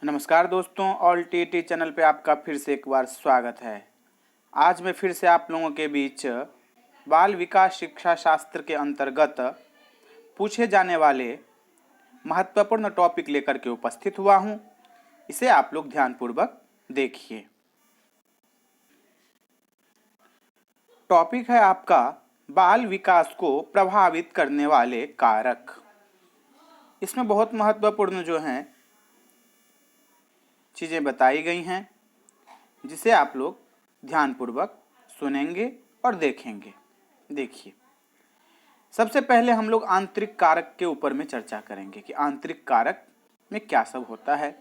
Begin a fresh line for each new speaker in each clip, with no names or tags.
नमस्कार दोस्तों, all TT channel पे आपका फिर से एक बार स्वागत है। आज मैं फिर से आप लोगों के बीच बाल विकास शिक्षा शास्त्र के अंतर्गत पूछे जाने वाले महत्वपूर्ण टॉपिक लेकर के उपस्थित हुआ हूं। इसे आप लोग ध्यानपूर्वक देखिए। टॉपिक है आपका बाल विकास को प्रभावित करने वाले कारक। इसमें बहुत महत्वपूर्ण जो हैं चीज़ें बताई गई हैं, जिसे आप लोग ध्यानपूर्वक सुनेंगे और देखेंगे। देखिए, सबसे पहले हम लोग आंतरिक कारक के ऊपर में चर्चा करेंगे कि आंतरिक कारक में क्या सब होता है।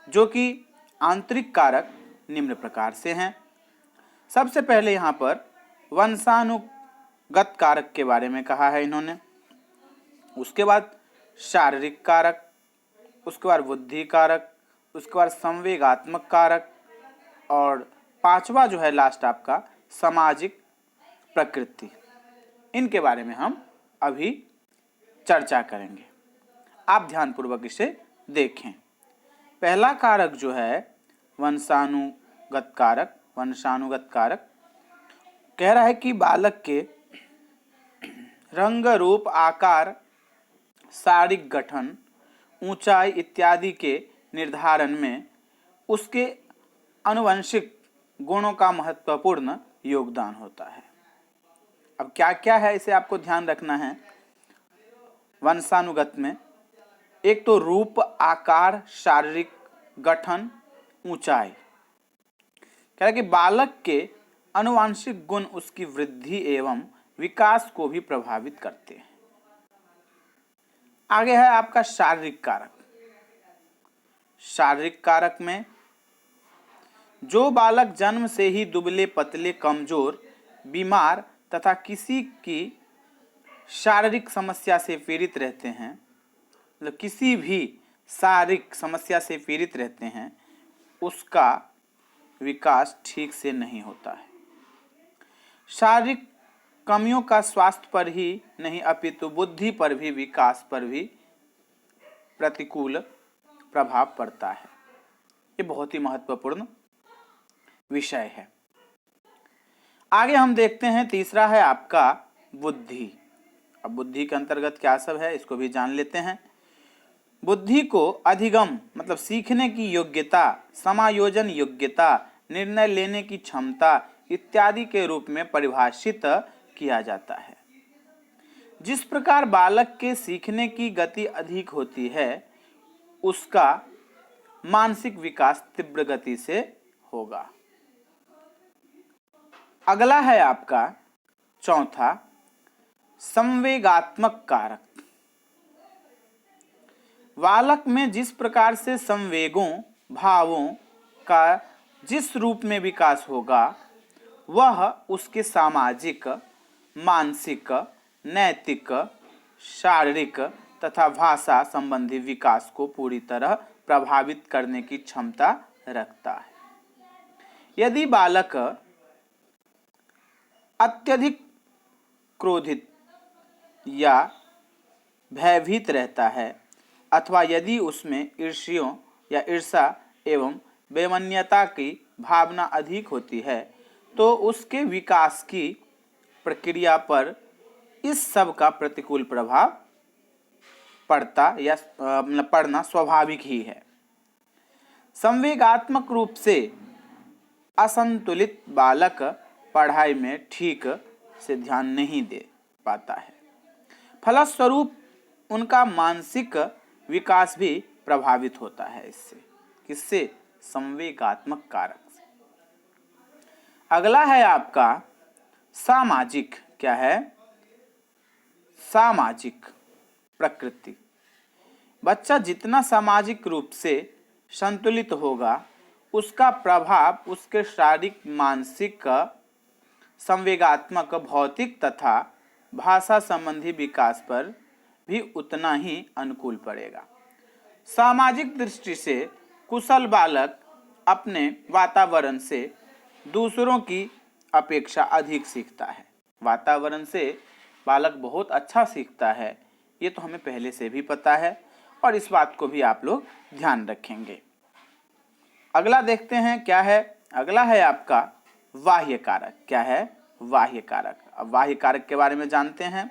जो कि आंतरिक कारक निम्न प्रकार से हैं। सबसे पहले यहाँ पर वंशानुगत कारक के बारे में कहा है इन्होंने। उसके बाद शारीरिक कारक, उसके बाद बुद्धि कारक, उसके बाद संवेगात्मक कारक, और पांचवा जो है लास्ट आपका सामाजिक प्रकृति। इनके बारे में हम अभी चर्चा करेंगे। आप ध्यानपूर्वक इसे देखें। पहला कारक जो है वंशानुगत कारक कह रहा है कि बालक के रंग, रूप, आकार, शारीरिक गठन, ऊंचाई इत्यादि के निर्धारण में उसके आनुवंशिक गुणों का महत्वपूर्ण योगदान होता है। अब क्या क्या है इसे आपको ध्यान रखना है। वंशानुगत में एक तो रूप, आकार, शारीरिक गठन, ऊंचाई। कह रहा है कि बालक के आनुवंशिक गुण उसकी वृद्धि एवं विकास को भी प्रभावित करते हैं। आगे है आपका शारीरिक कारक। शारीरिक कारक में जो बालक जन्म से ही दुबले पतले, कमजोर, बीमार तथा किसी की शारीरिक समस्या से पीड़ित रहते हैं, मतलब किसी भी शारीरिक समस्या से पीड़ित रहते हैं, उसका विकास ठीक से नहीं होता है। शारीरिक कमियों का स्वास्थ्य पर ही नहीं अपितु बुद्धि पर भी, विकास पर भी प्रतिकूल प्रभाव पड़ता है। ये बहुत ही महत्वपूर्ण विषय है। आगे हम देखते हैं, तीसरा है आपका बुद्धि। अब बुद्धि के अंतर्गत क्या सब है इसको भी जान लेते हैं। बुद्धि को अधिगम मतलब सीखने की योग्यता, समायोजन योग्यता, निर्णय लेने की क्षमता इत्यादि के रूप में परिभाषित किया जाता है। जिस प्रकार बालक के सीखने की गति अधिक होती है, उसका मानसिक विकास तीव्र गति से होगा। अगला है आपका चौथा संवेगात्मक कारक। बालक में जिस प्रकार से संवेगों, भावों का जिस रूप में विकास होगा, वह उसके सामाजिक, मानसिक, नैतिक, शारीरिक तथा भाषा संबंधी विकास को पूरी तरह प्रभावित करने की क्षमता रखता है। यदि बालक अत्यधिक क्रोधित या भयभीत रहता है, अथवा यदि उसमें ईर्ष्यों या ईर्ष्या एवं बेमन्यता की भावना अधिक होती है, तो उसके विकास की प्रक्रिया पर इस सब का प्रतिकूल प्रभाव पड़ता या पड़ना स्वाभाविक ही है। संवेगात्मक रूप से असंतुलित बालक पढ़ाई में ठीक से ध्यान नहीं दे पाता है। फलस्वरूप उनका मानसिक विकास भी प्रभावित होता है। इससे किससे? संवेगात्मक कारक से। अगला है आपका सामाजिक। क्या है? सामाजिक प्रकृति। बच्चा जितना सामाजिक रूप से संतुलित होगा, उसका प्रभाव उसके शारीरिक, मानसिक, संवेगात्मक, भौतिक तथा भाषा संबंधी विकास पर भी उतना ही अनुकूल पड़ेगा। सामाजिक दृष्टि से कुशल बालक अपने वातावरण से दूसरों की अपेक्षा अधिक सीखता है। वातावरण से बालक बहुत अच्छा सीखता है, ये तो हमें पहले से भी पता है। और इस बात को भी आप लोग ध्यान रखेंगे। अगला देखते हैं क्या है। अगला है आपका बाह्य कारक। क्या है? बाह्य कारक। अब बाह्य कारक के बारे में जानते हैं।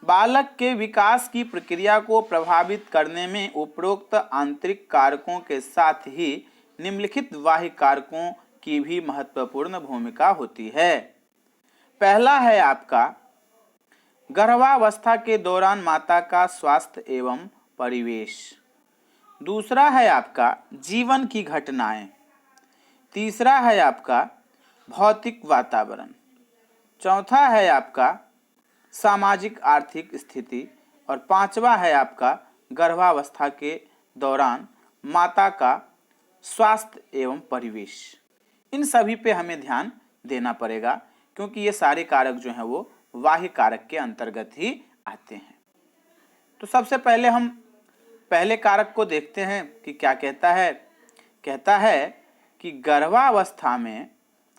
बालक के विकास की प्रक्रिया को प्रभावित करने में उपरोक्त आंतरिक कारकों के साथ ही निम्नलिखित बाह्य कारकों की भी महत्वपूर्ण भूमिका होती है। पहला है आपका गर्भावस्था के दौरान माता का स्वास्थ्य एवं परिवेश। दूसरा है आपका जीवन की घटनाएं। तीसरा है आपका भौतिक वातावरण। चौथा है आपका सामाजिक आर्थिक स्थिति और पांचवा है आपका गर्भावस्था के दौरान माता का स्वास्थ्य एवं परिवेश। इन सभी पे हमें ध्यान देना पड़ेगा क्योंकि ये सारे कारक जो हैं वो बाह्य कारक के अंतर्गत ही आते हैं। तो सबसे पहले हम पहले कारक को देखते हैं कि क्या कहता है। कहता है कि गर्भावस्था में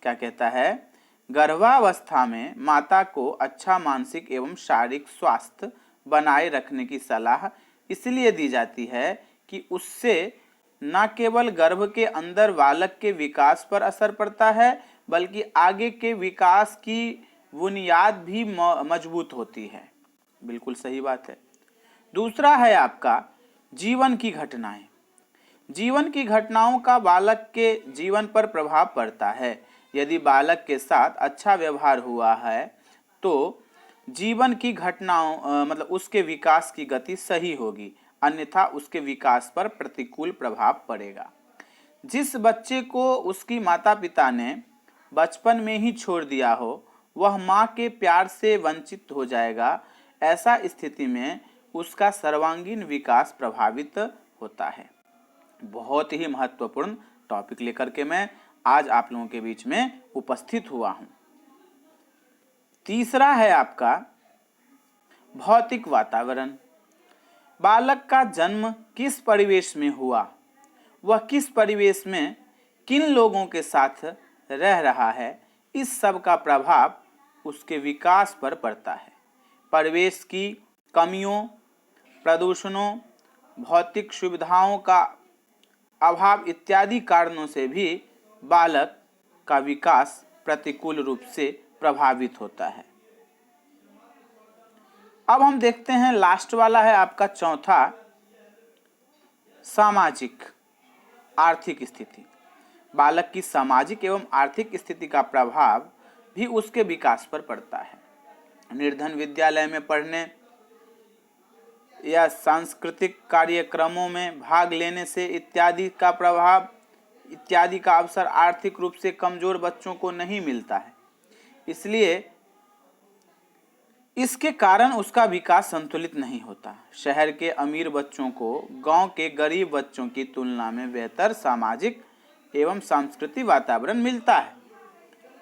क्या कहता है, गर्भावस्था में माता को अच्छा मानसिक एवं शारीरिक स्वास्थ्य बनाए रखने की सलाह इसलिए दी जाती है कि उससे न केवल गर्भ के अंदर बालक के विकास पर असर पड़ता है बल्कि आगे के विकास की बुनियाद भी मजबूत होती है। बिल्कुल सही बात है। दूसरा है आपका जीवन की घटनाएं। जीवन की घटनाओं का बालक के जीवन पर प्रभाव पड़ता है। यदि बालक के साथ अच्छा व्यवहार हुआ है तो जीवन की घटनाओं मतलब उसके विकास की गति सही होगी, अन्यथा उसके विकास पर प्रतिकूल प्रभाव पड़ेगा। जिस बच्चे को उसकी माता पिता ने बचपन में ही छोड़ दिया हो वह माँ के प्यार से वंचित हो जाएगा। ऐसा स्थिति में उसका सर्वांगीण विकास प्रभावित होता है। बहुत ही महत्वपूर्ण टॉपिक लेकर के मैं आज आप लोगों के बीच में उपस्थित हुआ हूं। तीसरा है आपका भौतिक वातावरण। बालक का जन्म किस परिवेश में हुआ, वह किस परिवेश में किन लोगों के साथ रह रहा है, इस सब का प्रभाव उसके विकास पर पड़ता है। परिवेश की कमियों, प्रदूषणों, भौतिक सुविधाओं का अभाव इत्यादि कारणों से भी बालक का विकास प्रतिकूल रूप से प्रभावित होता है। अब हम देखते हैं लास्ट वाला है आपका चौथा, सामाजिक आर्थिक स्थिति। बालक की सामाजिक एवं आर्थिक स्थिति का प्रभाव भी उसके विकास पर पड़ता है। निर्धन विद्यालय में पढ़ने या सांस्कृतिक कार्यक्रमों में भाग लेने से इत्यादि का अवसर आर्थिक रूप से कमजोर बच्चों को नहीं मिलता है। इसलिए इसके कारण उसका विकास संतुलित नहीं होता। शहर के अमीर बच्चों को गांव के गरीब बच्चों की तुलना में बेहतर सामाजिक एवं सांस्कृतिक वातावरण मिलता है,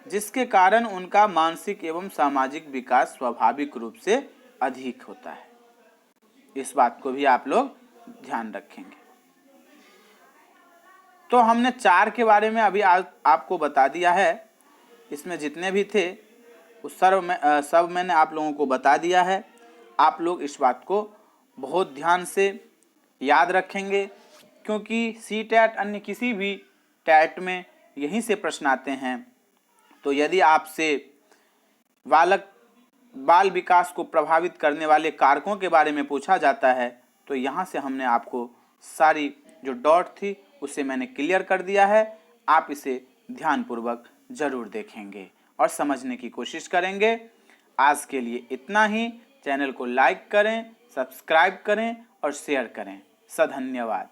जिसके कारण उनका मानसिक एवं सामाजिक विकास स्वाभाविक रूप से अधिक होता है। इस बात को भी आप लोग ध्यान रखेंगे। तो हमने 4 के बारे में अभी आपको बता दिया है। इसमें जितने भी थे उस सब मैंने आप लोगों को बता दिया है। आप लोग इस बात को बहुत ध्यान से याद रखेंगे क्योंकि सीटेट अन्य किसी भी टैट में यहीं से प्रश्न आते हैं। तो यदि आपसे बाल विकास को प्रभावित करने वाले कारकों के बारे में पूछा जाता है तो यहाँ से हमने आपको सारी जो डॉट थी उसे मैंने क्लियर कर दिया है। आप इसे ध्यानपूर्वक जरूर देखेंगे और समझने की कोशिश करेंगे। आज के लिए इतना ही। चैनल को लाइक करें, सब्सक्राइब करें और शेयर करें। धन्यवाद।